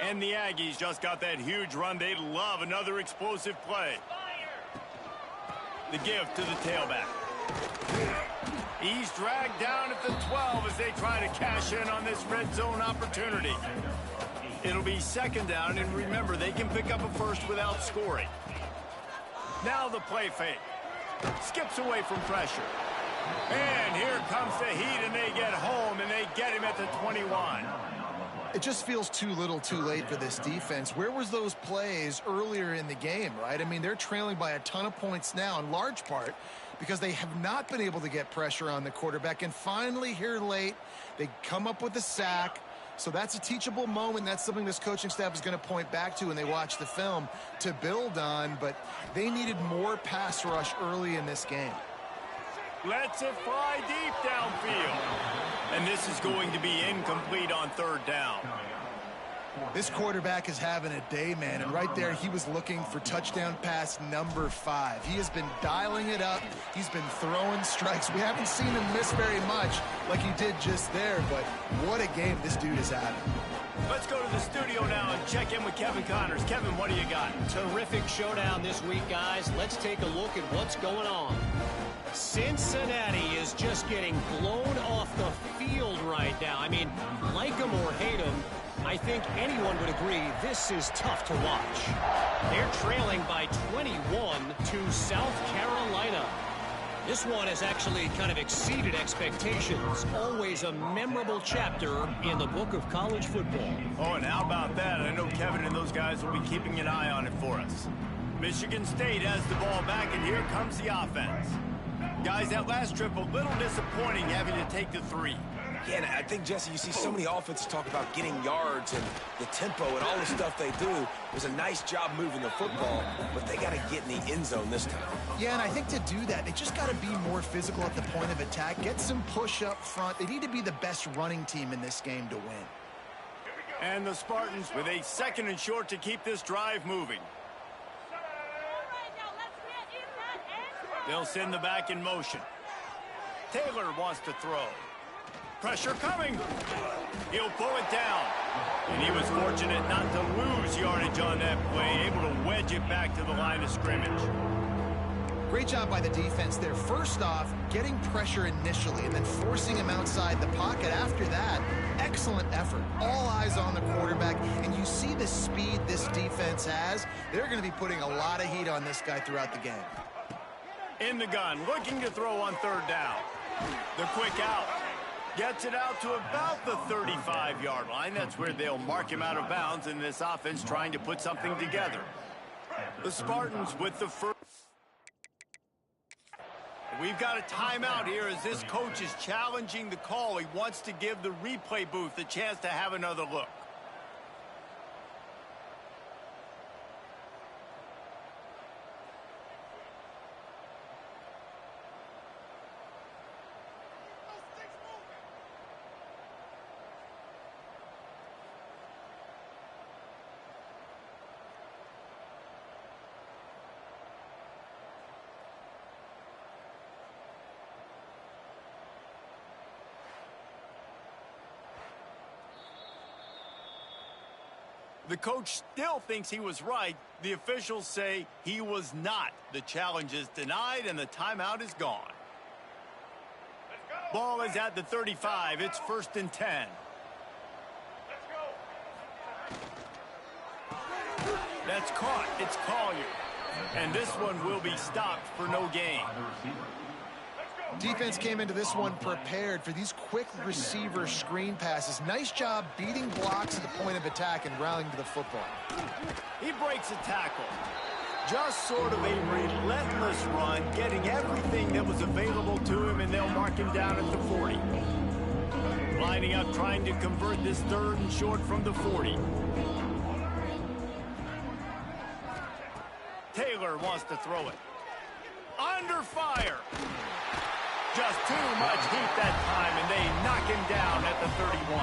And the Aggies just got that huge run. They love another explosive play. The give to the tailback. He's dragged down at the 12 as they try to cash in on this red zone opportunity. It'll be second down, and remember, they can pick up a first without scoring. Now the play fake. Skips away from pressure. And here comes the heat, and they get home, and they get him at the 21. It just feels too little too late for this defense. Where was those plays earlier in the game, right? I mean, they're trailing by a ton of points now, in large part because they have not been able to get pressure on the quarterback. And finally, here late, they come up with a sack. So that's a teachable moment. That's something this coaching staff is going to point back to when they watch the film to build on. But they needed more pass rush early in this game. Lets it fly deep downfield. And this is going to be incomplete on third down. This quarterback is having a day, man. And right there, he was looking for touchdown pass number 5. He has been dialing it up. He's been throwing strikes. We haven't seen him miss very much like he did just there. But what a game this dude is having. Let's go to the studio now and check in with Kevin Connors. Kevin, what do you got? Terrific showdown this week, guys. Let's take a look at what's going on. Cincinnati is just getting blown off the field right now. I mean, like him or hate him, I think anyone would agree this is tough to watch. They're trailing by 21 to South Carolina. This one has actually kind of exceeded expectations. Always a memorable chapter in the book of college football. Oh, and how about that? I know Kevin and those guys will be keeping an eye on it for us. Michigan State has the ball back, and here comes the offense. Guys, that last trip, a little disappointing having to take the 3. Yeah, and I think, Jesse, you see so many offenses talk about getting yards and the tempo and all the stuff they do. It was a nice job moving the football, but they got to get in the end zone this time. Yeah, and I think to do that, they just got to be more physical at the point of attack, get some push up front. They need to be the best running team in this game to win. And the Spartans with a 2nd and short to keep this drive moving. They'll send the back in motion. Taylor wants to throw. Pressure coming. He'll pull it down. And he was fortunate not to lose yardage on that play, able to wedge it back to the line of scrimmage. Great job by the defense there. First off, getting pressure initially and then forcing him outside the pocket. After that, excellent effort. All eyes on the quarterback. And you see the speed this defense has. They're going to be putting a lot of heat on this guy throughout the game. In the gun, looking to throw on third down. The quick out. Gets it out to about the 35-yard line. That's where they'll mark him out of bounds in this offense trying to put something together. The Spartans with the first. We've got a timeout here as this coach is challenging the call. He wants to give the replay booth a chance to have another look. The coach still thinks he was right. The officials say he was not. The challenge is denied and the timeout is gone. Ball is at the 35. It's 1st and 10. That's caught. It's Collier. And this one will be stopped for no gain. Defense came into this one prepared for these quick receiver screen passes. Nice job beating blocks at the point of attack and rallying to the football. He breaks a tackle. Just sort of a relentless run, getting everything that was available to him, and they'll mark him down at the 40. Lining up, trying to convert this 3rd and short from the 40. Taylor wants to throw it. Under fire. Just too much heat that time, and they knock him down at the 31.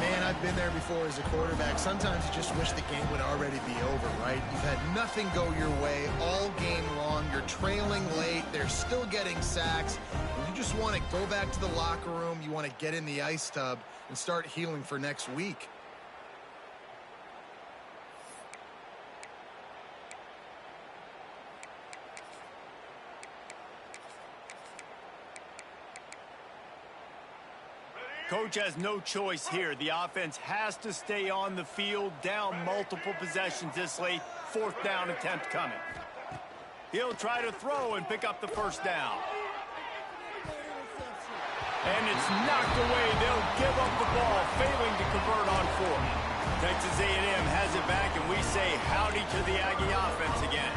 Man, I've been there before as a quarterback. Sometimes you just wish the game would already be over, right? You've had nothing go your way all game long. You're trailing late. They're still getting sacks. And you just want to go back to the locker room. You want to get in the ice tub and start healing for next week. Coach has no choice here. The offense has to stay on the field, down multiple possessions this late. 4th down attempt coming. He'll try to throw and pick up the 1st down. And it's knocked away. They'll give up the ball, failing to convert on 4th. Texas A&M has it back, and we say howdy to the Aggie offense again.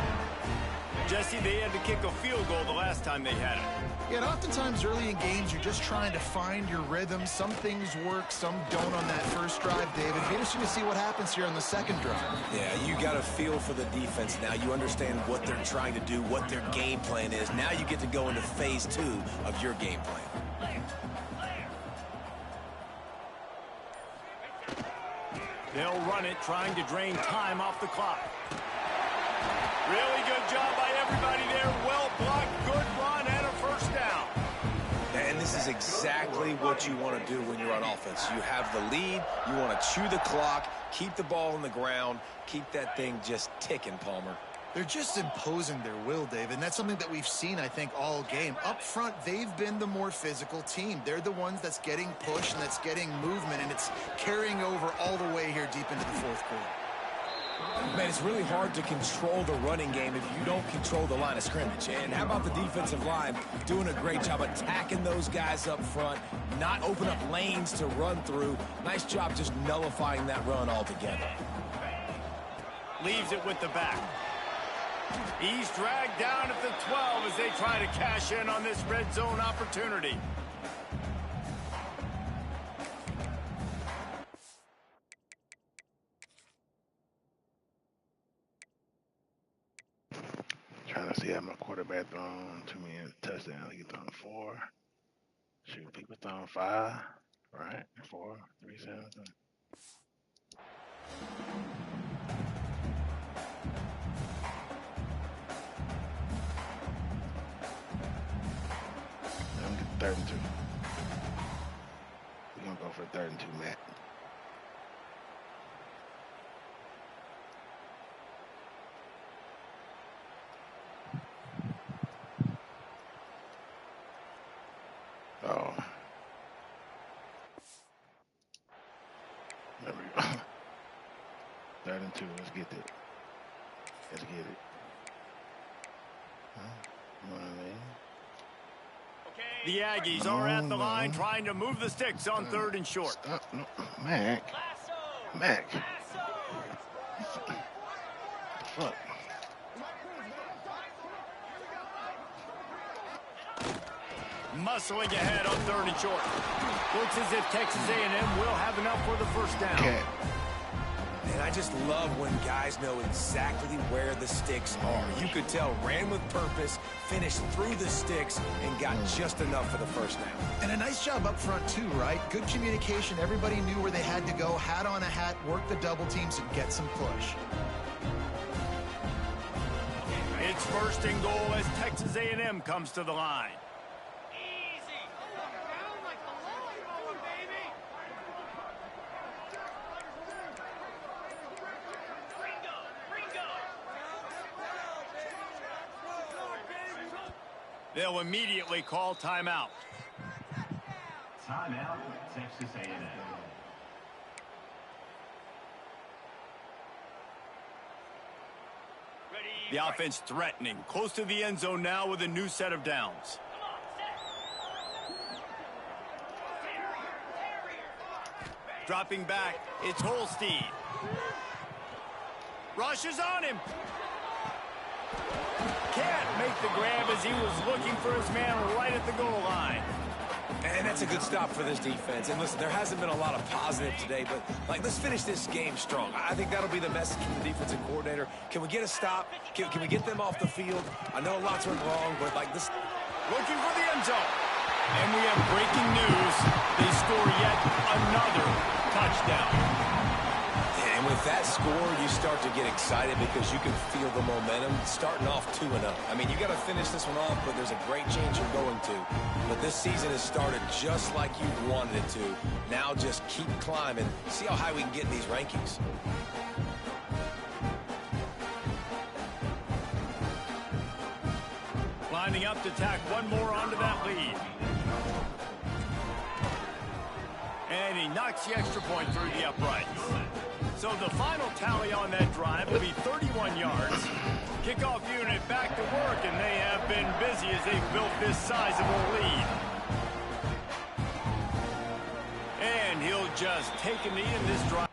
Jesse, they had to kick a field goal the last time they had it. Yeah, and oftentimes early in games, you're just trying to find your rhythm. Some things work, some don't on that first drive, David. Be interesting to see what happens here on the 2nd drive. Yeah, you got a feel for the defense now. You understand what they're trying to do, what their game plan is. Now you get to go into phase 2 of your game plan. They'll run it, trying to drain time off the clock. Really good job by everybody there. Well blocked, good run, and a 1st down. And this is exactly what you want to do when you're on offense. You have the lead, you want to chew the clock, keep the ball on the ground, keep that thing just ticking, Palmer. They're just imposing their will, David, and that's something that we've seen, I think, all game. Up front, they've been the more physical team. They're the ones that's getting pushed and that's getting movement, and it's carrying over all the way here deep into the 4th quarter. Man, it's really hard to control the running game if you don't control the line of scrimmage. And how about the defensive line doing a great job attacking those guys up front, not open up lanes to run through. Nice job just nullifying that run altogether. Leaves it with the back. He's dragged down at the 12 as they try to cash in on this red zone opportunity. Trying to see how my quarterback thrown 2 million touchdowns. He thrown 4. Shoot, people throwing 5. Right? 4, 3, 7. I'm getting 3rd and 2. We're gonna go for 3rd and 2, Matt. Oh. There we go. 3rd and 2. Let's get it. Let's get it. You know what I mean? The Aggies are at the line trying to move the sticks on 3rd and short. Stop. No. Mac. Mac. Fuck. Muscling ahead on 3rd and short. Looks as if Texas A&M will have enough for the 1st down. Okay. And I just love when guys know exactly where the sticks are. You could tell, ran with purpose, finished through the sticks, and got just enough for the 1st down. And a nice job up front, too, right? Good communication. Everybody knew where they had to go, hat on a hat, work the double teams, and get some push. It's 1st and goal as Texas A&M comes to the line. They'll immediately call timeout. Timeout, Texas A&M. The offense threatening, close to the end zone now with a new set of downs. Dropping back, it's Holstein. Rushes on him. Can't make the grab as he was looking for his man right at the goal line. And that's a good stop for this defense. And listen, there hasn't been a lot of positive today, but, let's finish this game strong. I think that'll be the message from the defensive coordinator. Can we get a stop? Can we get them off the field? I know lots went wrong, but, this... Looking for the end zone. And we have breaking news. They score yet another touchdown. And with that score, you start to get excited because you can feel the momentum starting off 2-0. I mean, you got to finish this one off, but there's a great chance you're going to. But this season has started just like you wanted it to. Now just keep climbing. See how high we can get in these rankings. Lining up to tack one more onto that lead. And he knocks the extra point through the uprights. So the final tally on that drive will be 31 yards. Kickoff unit back to work, and they have been busy as they've built this sizable lead. And he'll just take a knee in this drive.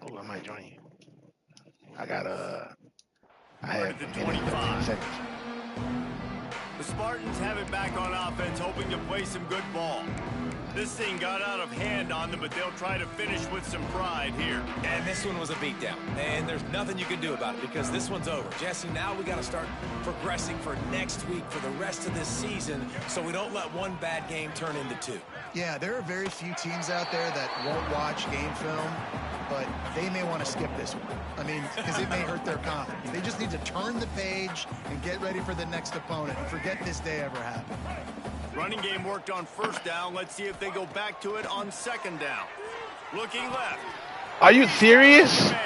Oh, I might join you. I Right have at the 15 25. seconds. The Spartans have it back on offense, hoping to play some good ball. This thing got out of hand on them, but they'll try to finish with some pride here. And this one was a beatdown. And there's nothing you can do about it because this one's over. Jesse, now we got to start progressing for next week, for the rest of this season, so we don't let one bad game turn into two. Yeah, there are very few teams out there that won't watch game film, but they may want to skip this one. I mean, because it may hurt their confidence. They just need to turn the page and get ready for the next opponent and forget this day ever happened. Running game worked on first down. Let's see if they go back to it on second down. Looking left. Are you serious? Man,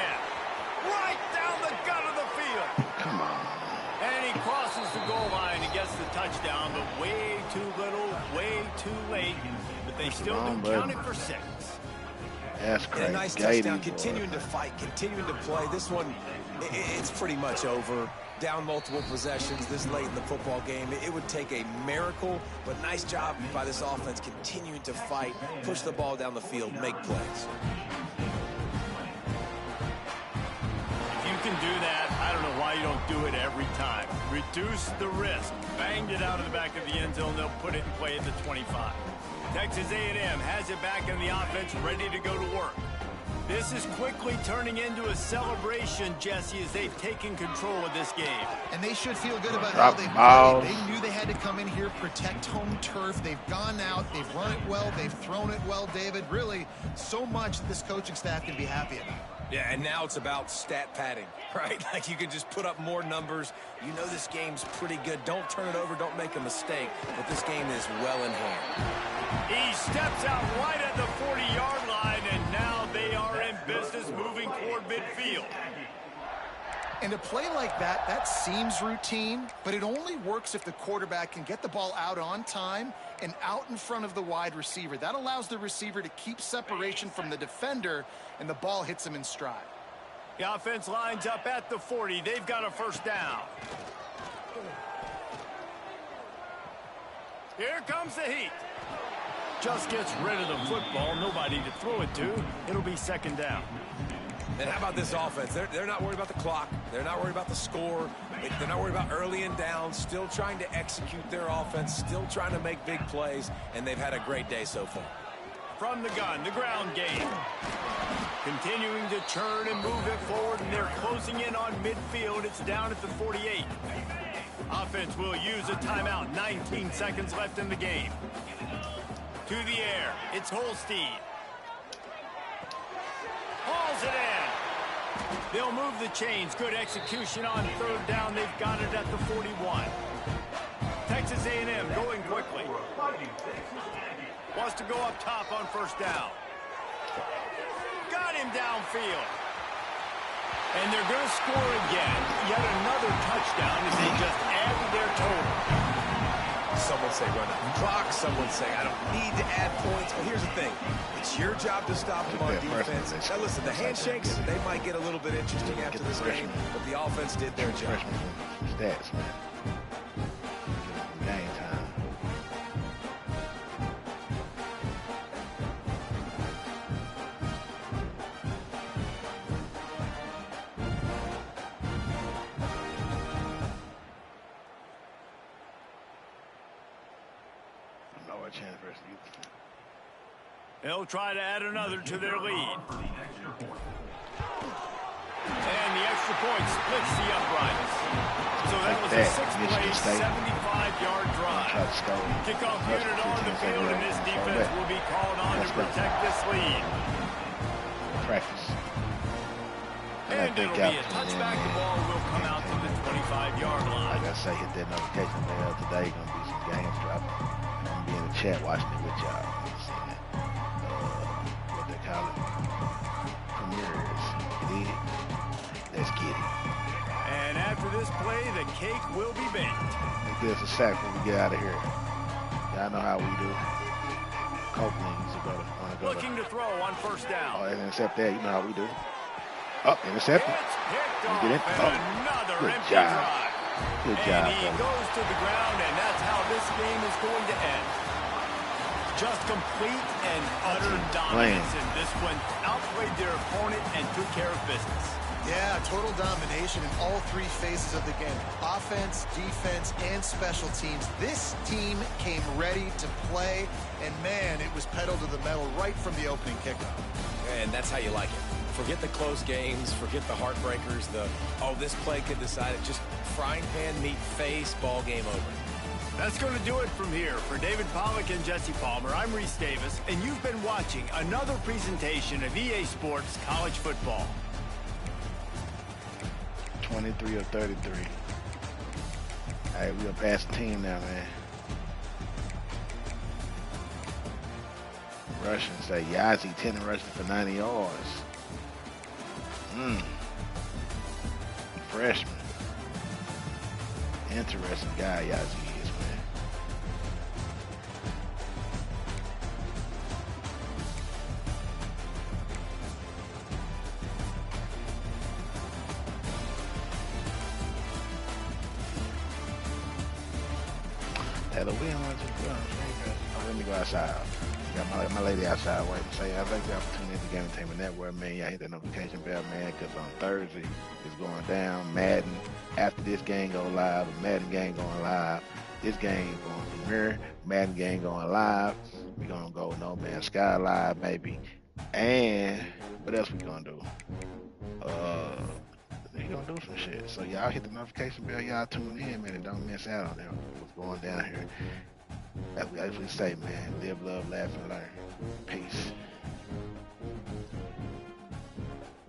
right down the gut of the field. Come on. And he crosses the goal line and gets the touchdown, but way too little, way too late. But they still do count it for 6. That's And crazy. a nice touchdown, continuing to fight, continuing to play. This one, it's pretty much over. Down multiple possessions this late in the football game. It would take a miracle, but nice job by this offense continuing to fight, push the ball down the field, make plays. If you can do that, I don't know why you don't do it every time. Reduce the risk. Banged it out of the back of the end zone. They'll put it in play at the 25. Texas A&M has it back in the offense, ready to go to work. This is quickly turning into a celebration, Jesse, as they've taken control of this game. And they should feel good about Drop how they played. They knew they had to come in here, protect home turf. They've gone out, they've run it well, they've thrown it well, David. Really, so much that this coaching staff can be happy about. Yeah, and now it's about stat padding, right? Like you can just put up more numbers. You know this game's pretty good. Don't turn it over, don't make a mistake. But this game is well in hand. He steps out right at the 40-yard line, and now they are in business moving toward midfield. And a play like that, that seems routine, but it only works if the quarterback can get the ball out on time and out in front of the wide receiver. That allows the receiver to keep separation from the defender, and the ball hits him in stride. The offense lines up at the 40. They've got a first down. Here comes the heat. Just gets rid of the football. Nobody to throw it to. It'll be second down. And how about this offense? They're not worried about the clock. They're not worried about the score. They're not worried about early and down. Still trying to execute their offense. Still trying to make big plays. And they've had a great day so far. From the gun, the ground game. Continuing to churn and move it forward, and they're closing in on midfield. It's down at the 48. Offense will use a timeout. 19 seconds left in the game. To the air. It's Holstein. Hauls it in. They'll move the chains. Good execution on third down. They've got it at the 41. Texas A&M going quickly. Wants to go up top on first down. Got him downfield. And they're going to score again. Yet another touchdown as they just added their total. Some would say run out the clock. Some would say I don't need to add points. But here's the thing. It's your job to stop them on defense. Now listen, the handshakes, they might get a little bit interesting after this game, but the offense did their job. Stats, man. Game time. They'll try to add another to their lead. And the extra point splits the uprights. So that was a 6-play, 75-yard drive. Kickoff unit on the field, and this defense will be called on to protect this lead. Practice. And it'll be a touchback. The ball will come out to the 25-yard line. Like I say, hit that notification bell today. Going to be some games dropping. I'm going to be in the chat watching it with y'all. What they call it? Premieres. Get it? Let's get it. And after this play, the cake will be baked. Let's get us a sack when we get out of here. Y'all know how we do. Copeland's want to go looking to throw on first down. Oh, and intercept that. You know how we do. Oh, intercepted. It's picked off, Get it? and another good empty job. drive. Good job, and he goes to the ground, and that's how this game is going to end. Just complete and utter dominance in this one. Outplayed their opponent and took care of business. Yeah, total domination in all three phases of the game. Offense, defense, and special teams. This team came ready to play, and man, it was pedal to the metal right from the opening kickoff. And that's how you like it. Forget the close games, forget the heartbreakers, this play could decide it. Just frying pan, meat face, ball game over. That's going to do it from here. For David Pollack and Jesse Palmer, I'm Reese Davis, and you've been watching another presentation of EA Sports College Football. 23 or 33. All right, we'll pass the team now, man. Rushing, say Yazzie, 10 rushing for 90 yards. Freshman. Interesting guy, Yazzie is, man. Hello, let me go outside. Got my lady outside waiting to say, I think the opportunity at the Game Entertainment Network, man. Y'all hit that notification bell, man, because on Thursday it's going down. Madden, after this game go live, the Madden game going live. This game going to premiere, Madden game going live. We're going to go No Man's Sky live, baby. And what else we going to do? We going to do some shit. So y'all hit the notification bell, y'all tune in, man, and don't miss out on what's going down here. As we say, man, live, love, laugh, and learn. Peace.